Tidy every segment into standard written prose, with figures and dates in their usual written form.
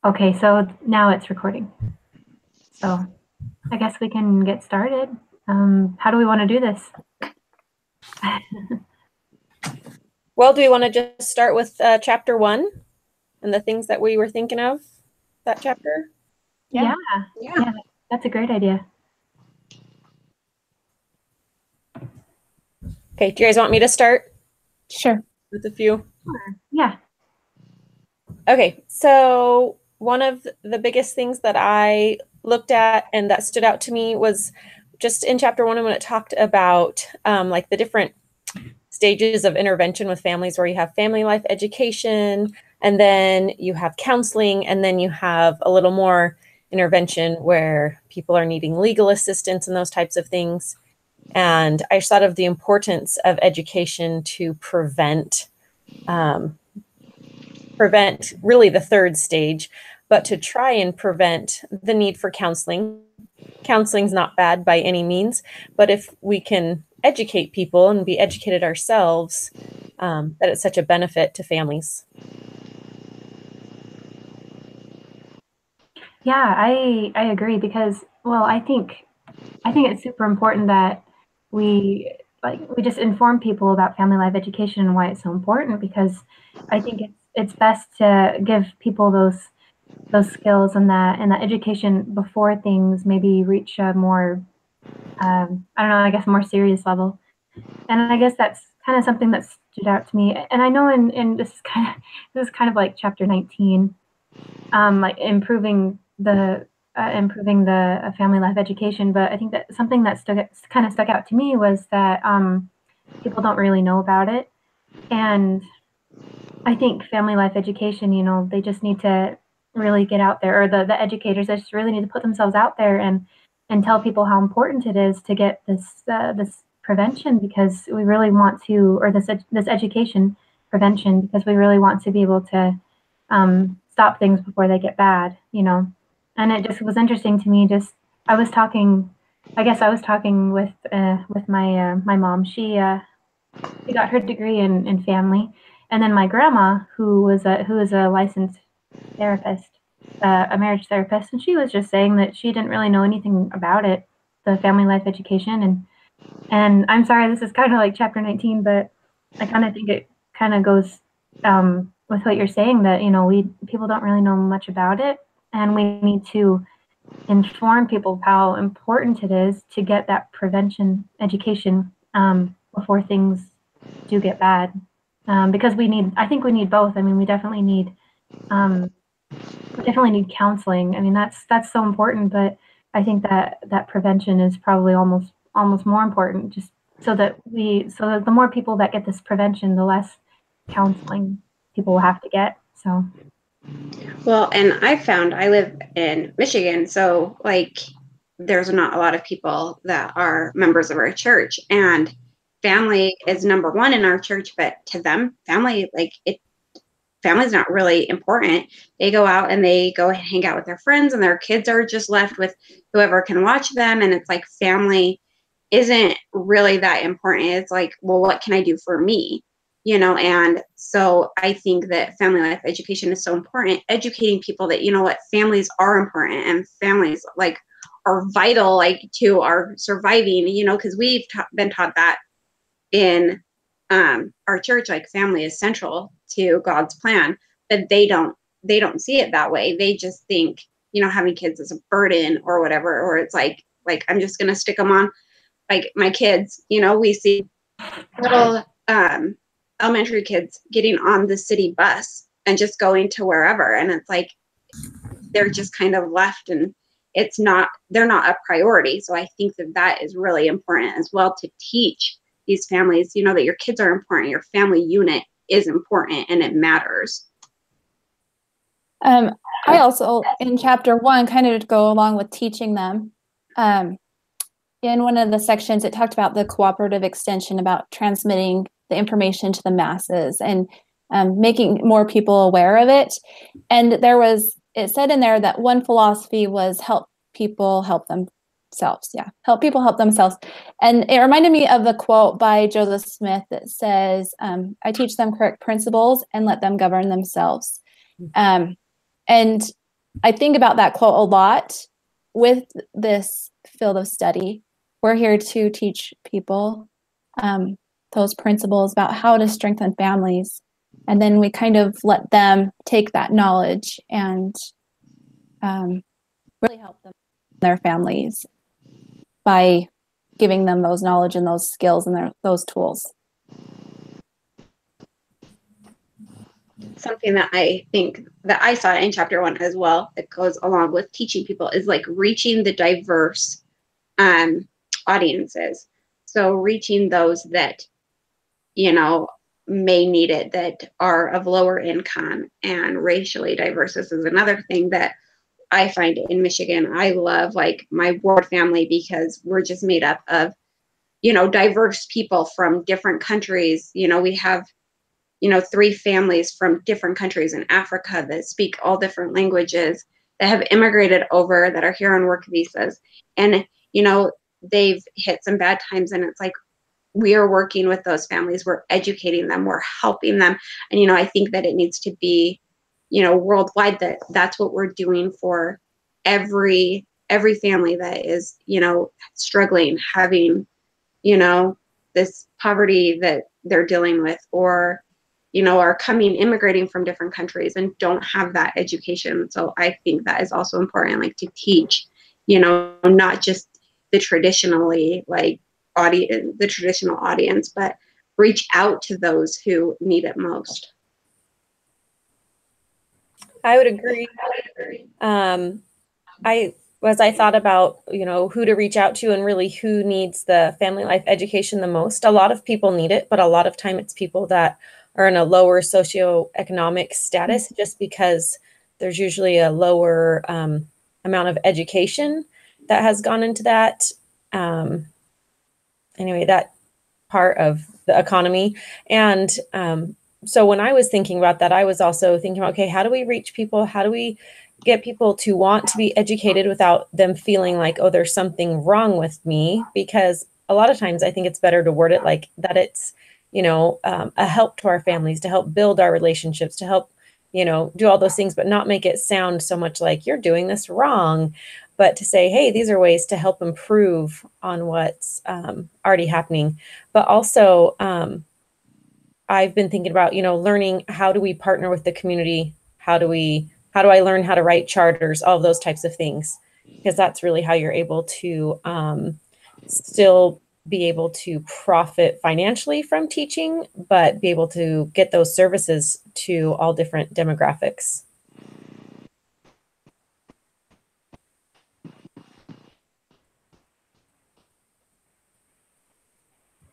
Okay, so now it's recording. So I guess we can get started. How do we want to do this? Well, do we want to just start with chapter 1 and the things that we were thinking of that chapter? Yeah, that's a great idea. Okay, do you guys want me to start Sure. with a few? Sure. Yeah. Okay, so one of the biggest things that I looked at and that stood out to me was just in chapter 1 when it talked about like the different stages of intervention with families, where you have family life education, and then you have counseling, and then you have a little more intervention where people are needing legal assistance and those types of things. And I just thought of the importance of education to prevent really the third stage, but to try and prevent the need for counseling. Counseling's not bad by any means, but if we can educate people and be educated ourselves, that it's such a benefit to families. Yeah, I agree because, well, I think it's super important that we just inform people about family life education and why it's so important, because I think it's best to give people those skills and that education before things maybe reach a more I don't know, I guess more serious level. And I guess that's kind of something that stood out to me. And I know in this is kind of like chapter 19, like improving the family life education. But I think that something that kind of stuck out to me was that people don't really know about it. And I think family life education, they just need to really get out there, or the educators, they just really need to put themselves out there and tell people how important it is to get this prevention, because we really want to, or this education prevention, because we really want to be able to stop things before they get bad. And it just was interesting to me. I was talking with my mom. She got her degree in family, and then my grandma, who is a licensed therapist, a marriage therapist, and she was just saying that she didn't really know anything about it, the family life education. And I'm sorry, this is kind of like chapter 19, but I kind of think it kind of goes with what you're saying, that people don't really know much about it, and we need to inform people of how important it is to get that prevention education before things do get bad, because I think we need both. I mean, we definitely need counseling. I mean, that's so important, but I think that prevention is probably almost more important, just so that the more people that get this prevention, the less counseling people will have to get. So, well, and I live in Michigan, so like there's not a lot of people that are members of our church, and family is number one in our church, but to them, family's not really important. They go out and they go hang out with their friends, and their kids are just left with whoever can watch them. And it's like family isn't really that important. It's like, well, what can I do for me? And so I think that family life education is so important, educating people that, what, families are important, and families like are vital, like to our surviving, because we've been taught that in our church, like family is central to God's plan, but they don't see it that way. They just think, having kids is a burden or whatever, or it's like I'm just going to stick them on, like my kids, we see little elementary kids getting on the city bus and just going to wherever. And it's like, they're just kind of left, and they're not a priority. So I think that is really important as well, to teach these families, that your kids are important, your family unit is important, and it matters. I also, in chapter 1, kind of go along with teaching them. In one of the sections, it talked about the cooperative extension, about transmitting the information to the masses and making more people aware of it. And it said in there that one philosophy was help people help themselves. Yeah, help people help themselves. And it reminded me of the quote by Joseph Smith that says, I teach them correct principles and let them govern themselves. And I think about that quote a lot with this field of study. We're here to teach people those principles about how to strengthen families. And then we kind of let them take that knowledge and really help them, their families, by giving them those knowledge and those skills and those tools. Something that I think that I saw in chapter 1 as well, that goes along with teaching people, is like reaching the diverse audiences. So reaching those that, you know, may need it, that are of lower income and racially diverse. This is another thing that I find in Michigan. I love like my Ward family because we're just made up of, you know, diverse people from different countries. You know, we have, you know, 3 families from different countries in Africa that speak all different languages, that have immigrated over, that are here on work visas. And, you know, they've hit some bad times, and it's like, we are working with those families, we're educating them, we're helping them. And, you know, I think that it needs to be, you know, worldwide, that that's what we're doing for every family that is, you know, struggling, having, you know, this poverty that they're dealing with, or, you know, are immigrating from different countries and don't have that education. So I think that is also important, like to teach, you know, not just the traditionally like the traditional audience, but reach out to those who need it most. I would agree. As I thought about, you know, who to reach out to and really who needs the family life education the most, a lot of people need it, but a lot of time it's people that are in a lower socioeconomic status, just because there's usually a lower amount of education that has gone into that. Anyway, that part of the economy. And so when I was thinking about that, I was also thinking about, okay, how do we reach people? How do we get people to want to be educated without them feeling like, oh, there's something wrong with me? Because a lot of times I think it's better to word it like that it's, you know, a help to our families, to help build our relationships, to help, you know, do all those things, but not make it sound so much like you're doing this wrong, but to say, hey, these are ways to help improve on what's already happening. But also, I've been thinking about, you know, learning, how do we partner with the community? How do I learn how to write charters, all of those types of things, because that's really how you're able to still be able to profit financially from teaching, but be able to get those services to all different demographics.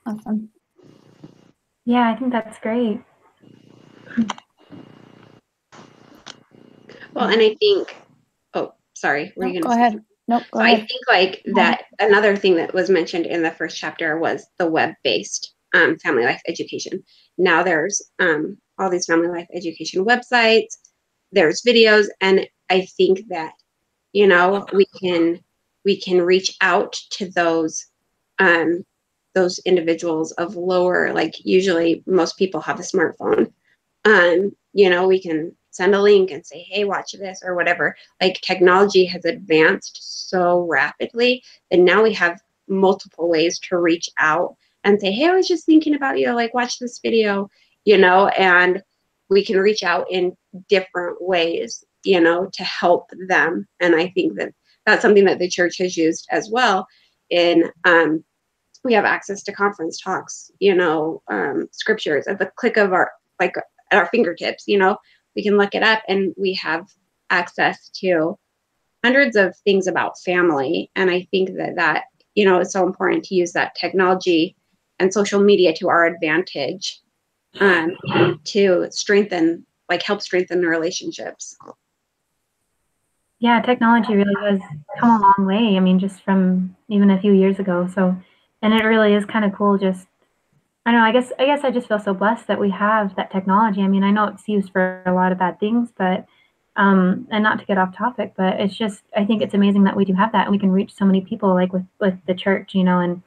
Awesome. Yeah, I think that's great. Well, and I think, oh, sorry, were you Go going to ahead. Nope, go So ahead. I think like that another thing that was mentioned in the first chapter was the web-based family life education. Now there's all these family life education websites, there's videos, and I think that, you know, we can reach out to those individuals of lower, like usually most people have a smartphone. You know, we can send a link and say, hey, watch this or whatever. Like technology has advanced so rapidly that now we have multiple ways to reach out and say, hey, I was just thinking about you, like watch this video, you know, and we can reach out in different ways, you know, to help them. And I think that that's something that the church has used as well. In we have access to conference talks, you know, scriptures at the click of our, like at our fingertips, you know, we can look it up, and we have access to hundreds of things about family. And I think that, you know, it's so important to use that technology and social media to our advantage to strengthen, like help strengthen the relationships. Yeah, technology really has come a long way. I mean, just from even a few years ago. So, and it really is kind of cool. Just, I don't know, I guess I just feel so blessed that we have that technology. I mean, I know it's used for a lot of bad things, but, and not to get off topic, but it's just, I think it's amazing that we do have that, and we can reach so many people, like with the church, you know,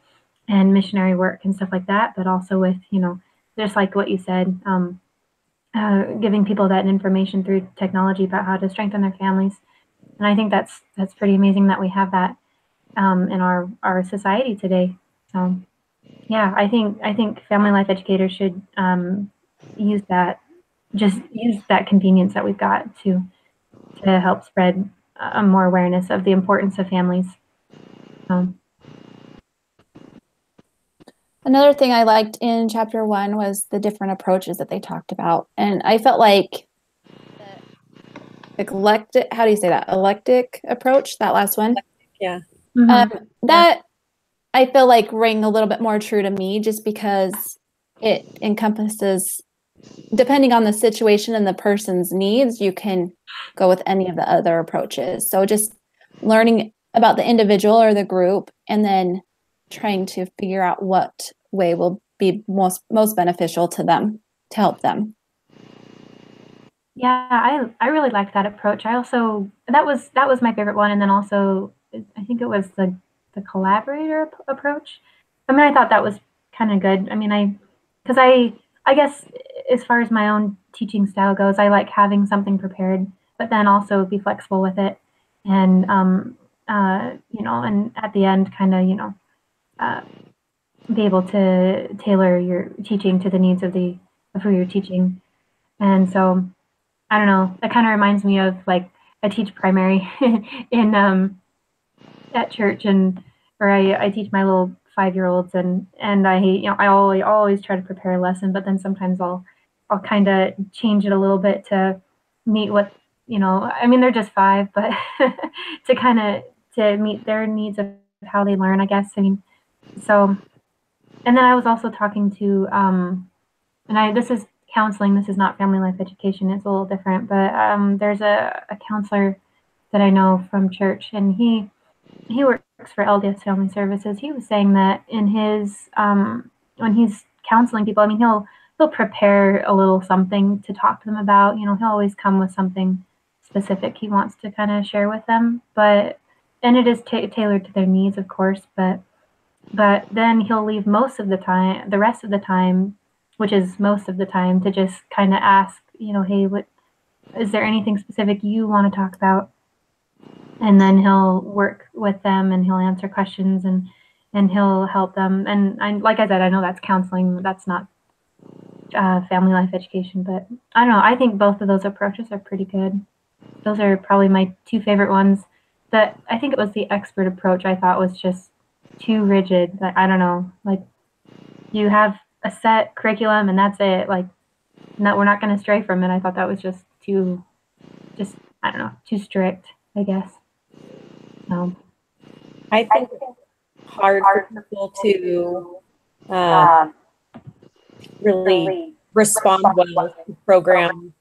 and missionary work and stuff like that, but also with, you know, just like what you said, giving people that information through technology about how to strengthen their families. And I think that's pretty amazing that we have that in our society today. So yeah, I think family life educators should use that just use that convenience that we've got to help spread more awareness of the importance of families. Another thing I liked in chapter 1 was the different approaches that they talked about. And I felt like the eclectic, how do you say that? Eclectic approach, that last one. Yeah. That I feel like rang a little bit more true to me just because it encompasses, depending on the situation and the person's needs, you can go with any of the other approaches. So just learning about the individual or the group and then trying to figure out what way will be most beneficial to them to help them. Yeah, I really liked that approach. I also that was my favorite one, and then also I think it was the collaborator approach. I mean, I thought that was kind of good. I mean, because I guess as far as my own teaching style goes, I like having something prepared, but then also be flexible with it, and and at the end, kind of uh, be able to tailor your teaching to the needs of who you're teaching, and so. I don't know. That kind of reminds me of like I teach primary in at church, and or I teach my little 5-year-olds, and I always try to prepare a lesson, but then sometimes I'll kind of change it a little bit to meet what I mean they're just 5, but to kind of to meet their needs of how they learn, I guess. I mean, so and then I was also talking to and this is counseling. This is not family life education. It's a little different, but there's a counselor that I know from church, and he works for LDS Family Services. He was saying that in his when he's counseling people, I mean he'll prepare a little something to talk to them about. He'll always come with something specific he wants to kind of share with them, but and it is tailored to their needs, of course, but then he'll leave the rest of the time, which is most of the time, to just kind of ask, hey, what is there anything specific you want to talk about? And then he'll work with them and he'll answer questions and he'll help them. And like I said, I know that's counseling. That's not family life education, but I don't know. I think both of those approaches are pretty good. Those are probably my 2 favorite ones. That I think it was the expert approach I thought was just too rigid. Like, I don't know, like you have a set curriculum and that's it. Like, no, we're not going to stray from it. I thought that was just I don't know, too strict, I guess. I think it's hard for people to really respond well to programs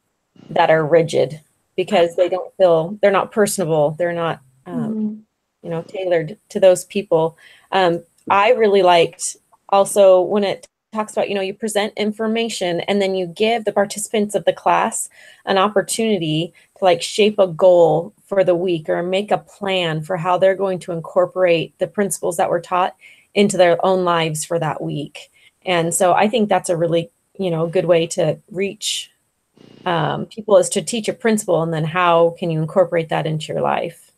that are rigid because they don't feel they're not personable. They're not, tailored to those people. I really liked also when it talks about, you present information and then you give the participants of the class an opportunity to like shape a goal for the week or make a plan for how they're going to incorporate the principles that were taught into their own lives for that week. And so I think that's a really, good way to reach people is to teach a principle and then how can you incorporate that into your life.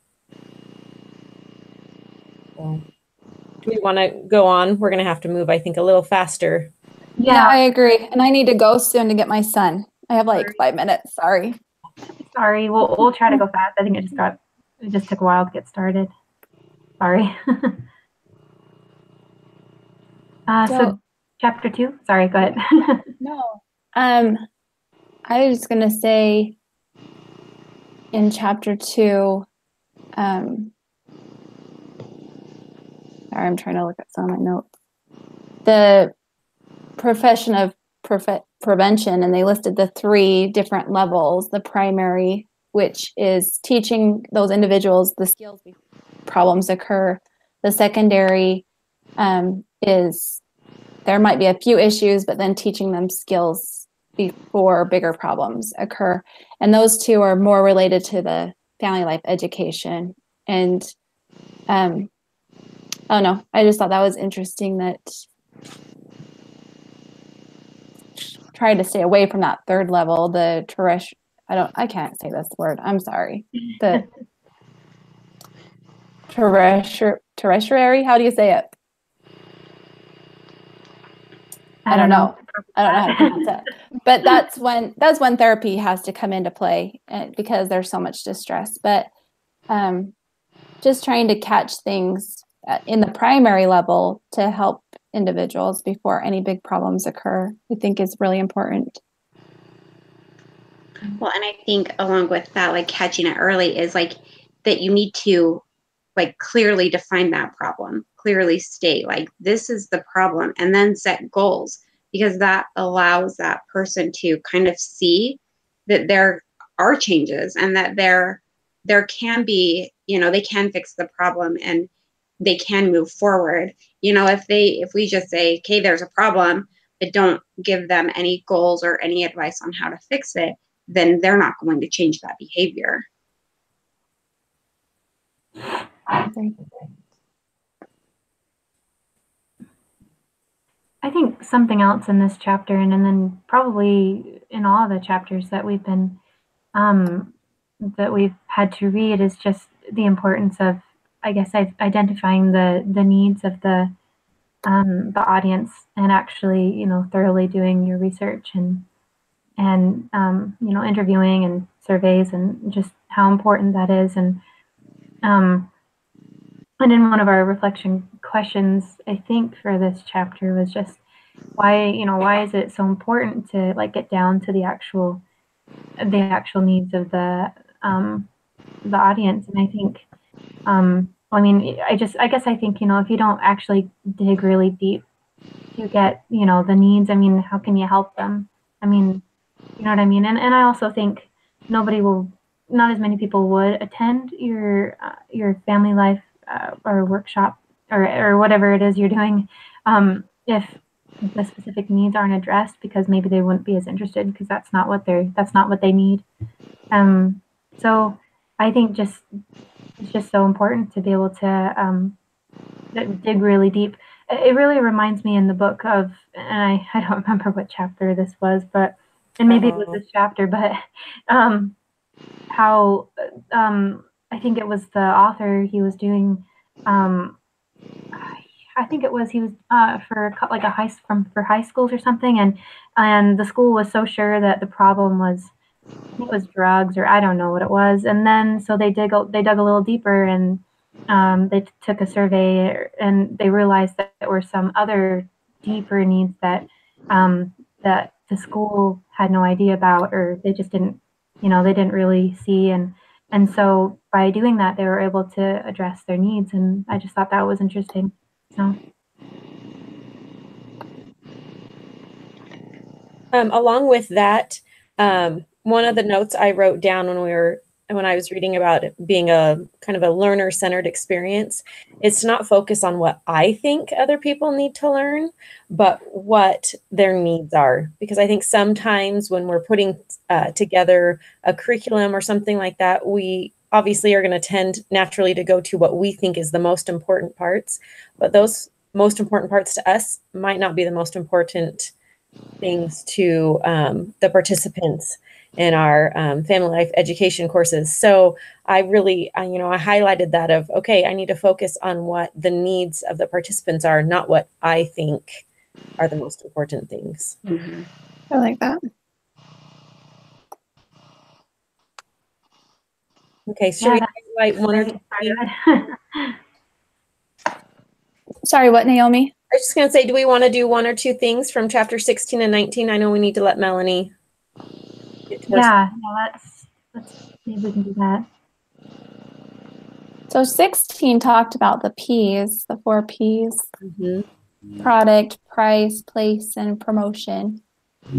So, do we want to go on? We're going to have to move, I think, a little faster. Yeah, I agree. And I need to go soon to get my son. I have like 5 minutes. Sorry. We'll try to go fast. I think it just took a while to get started. Sorry. So chapter 2. Sorry, go ahead. No. I was just gonna say in chapter 2, sorry, I'm trying to look at some of my notes. The profession of prevention, and they listed the 3 different levels. The primary, which is teaching those individuals the skills before problems occur. The secondary is there might be a few issues, but then teaching them skills before bigger problems occur. And those 2 are more related to the family life education. And I don't know, I just thought that was interesting that try to stay away from that 3rd level, the terrestrial, I can't say this word. I'm sorry. tertiary. How do you say it? I don't know. I don't know how to pronounce it. But that's when therapy has to come into play because there's so much distress. But just trying to catch things in the primary level to help individuals before any big problems occur, I think is really important. Well, and I think along with that, like catching it early is like that you need to like clearly define that problem, clearly state like this is the problem, and then set goals, because that allows that person to kind of see that there are changes and that there can be, you know, they can fix the problem and they can move forward. You know, if we just say, okay, there's a problem, but don't give them any goals or any advice on how to fix it, then they're not going to change that behavior. I think something else in this chapter, and then probably in all the chapters that we've been that we've had to read, is just the importance of, I guess, identifying the needs of the audience, and actually, you know, thoroughly doing your research and you know, interviewing and surveys, and just how important that is. And in one of our reflection questions, I think for this chapter, was just why is it so important to like get down to the actual needs of the audience. And I think I mean, I guess I think, you know, if you don't actually dig really deep to get, you know, the needs, I mean, how can you help them? I mean, you know what I mean? And I also think not as many people would attend your family life or workshop or whatever it is you're doing if the specific needs aren't addressed, because maybe they wouldn't be as interested, because that's not what they need. So I think it's just so important to be able to dig really deep. It really reminds me in the book of, and I don't remember what chapter this was, but, and maybe it was this chapter, but how I think it was the author, he was doing I think it was he was for like for high schools or something, and the school was so sure that the problem was, I think it was drugs, or I don't know what it was, and then so they dug a little deeper, and they took a survey, and they realized that there were some other deeper needs that that the school had no idea about, or they just didn't, you know, they didn't really see, and so by doing that, they were able to address their needs, and I just thought that was interesting. So. Along with that, one of the notes I wrote down when I was reading about it being a kind of a learner-centered experience is to not focus on what I think other people need to learn, but what their needs are. Because I think sometimes when we're putting together a curriculum or something like that, we obviously are going to tend naturally to go to what we think is the most important parts, but those most important parts to us might not be the most important things to the participants in our family life education courses. So I highlighted that of, okay, I need to focus on what the needs of the participants are, not what I think are the most important things. Mm-hmm. I like that. Okay, so we highlight one or two things? Sorry, what, Naomi? I was just going to say, do we want to do one or two things from chapter 16 and 19? I know we need to let Melanie get to let's maybe we can do that. So 16 talked about the P's, the 4 P's. Mm-hmm. Product, price, place, and promotion.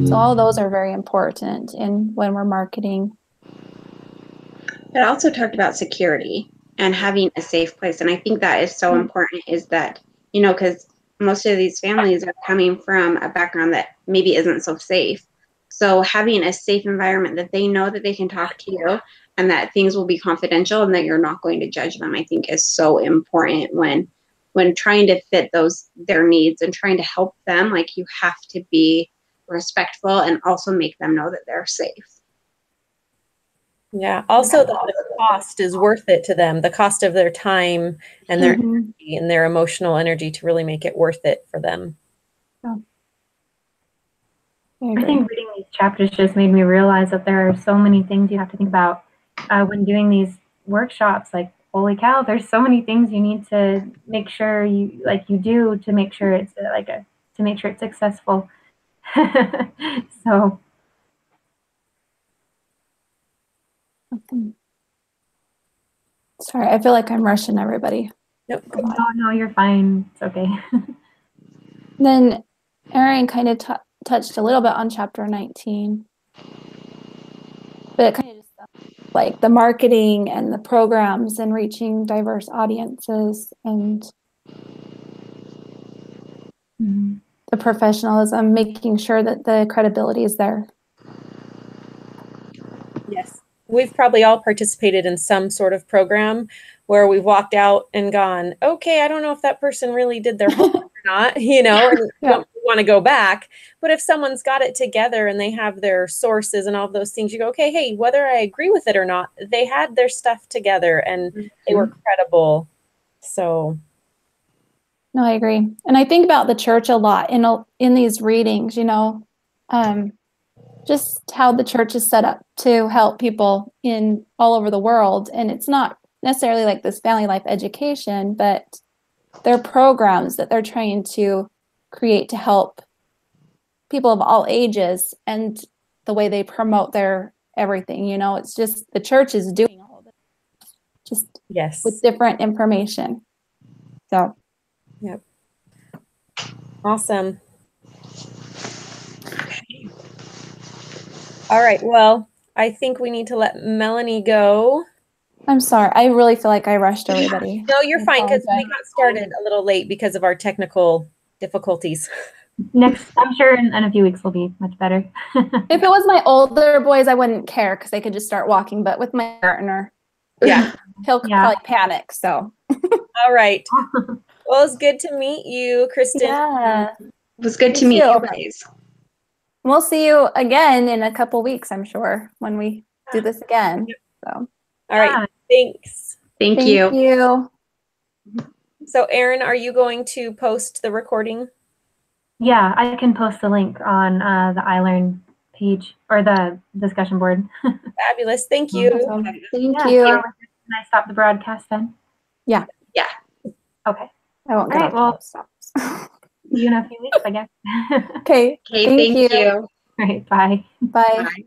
So all those are very important when we're marketing. It also talked about security and having a safe place. And I think that is so important, is that, you know, because most of these families are coming from a background that maybe isn't so safe. So having a safe environment that they know that they can talk to you and that things will be confidential and that you're not going to judge them, I think is so important when trying to fit their needs and trying to help them. Like, you have to be respectful and also make them know that they're safe. Yeah. Also, the cost is worth it to them. The cost of their time and their Mhm. energy and their emotional energy to really make it worth it for them. I I agree. think reading these chapters just made me realize that there are so many things you have to think about when doing these workshops. Like, holy cow, there's so many things you need to make sure you do to make sure it's to make sure it's successful. So Sorry, I feel like I'm rushing everybody. Nope. no, you're fine. It's okay. Then Erin kind of touched a little bit on chapter 19, but it kind of just like the marketing and the programs and reaching diverse audiences and Mhm. the professionalism, making sure that the credibility is there. Yes. We've probably all participated in some sort of program where we've walked out and gone, okay, I don't know if that person really did their homework or not, and you Yeah. don't want to go back. But if someone's got it together and they have their sources and all those things, you go, okay, hey, whether I agree with it or not, they had their stuff together and they were credible. So No, I agree. And I think about the church a lot in these readings, just how the church is set up to help people in all over the world. And it's not necessarily like this family life education, but they're programs that they're trying to create to help people of all ages and the way they promote their everything. It's just the church is doing all of it, just yes. with different information. So, Yep. Awesome. All right. Well, I think we need to let Melanie go. I'm sorry. I really feel like I rushed everybody. No, you're I fine because we apologize. got started a little late because of our technical difficulties. Next, I'm sure in a few weeks will be much better. If it was my older boys, I wouldn't care because they could just start walking. But with my partner, Yeah. he'll Yeah. probably panic. So, All right. Well, it's good to meet you, Kristen. yeah. It was good to You meet too. you guys. We'll see you again in a couple weeks, I'm sure, when we do this again. So, All right. Thanks. Thank thank you. you. So, Erin, are you going to post the recording? Yeah, I can post the link on the iLearn page or the discussion board. Fabulous. Thank you. Awesome. Thank Yeah, you. so can I stop the broadcast then? Yeah. Yeah. Okay. I won't get All right, off well, stops. see you in a few weeks, I guess. Okay. Okay, Thank thank you. All right, bye. Bye. Bye.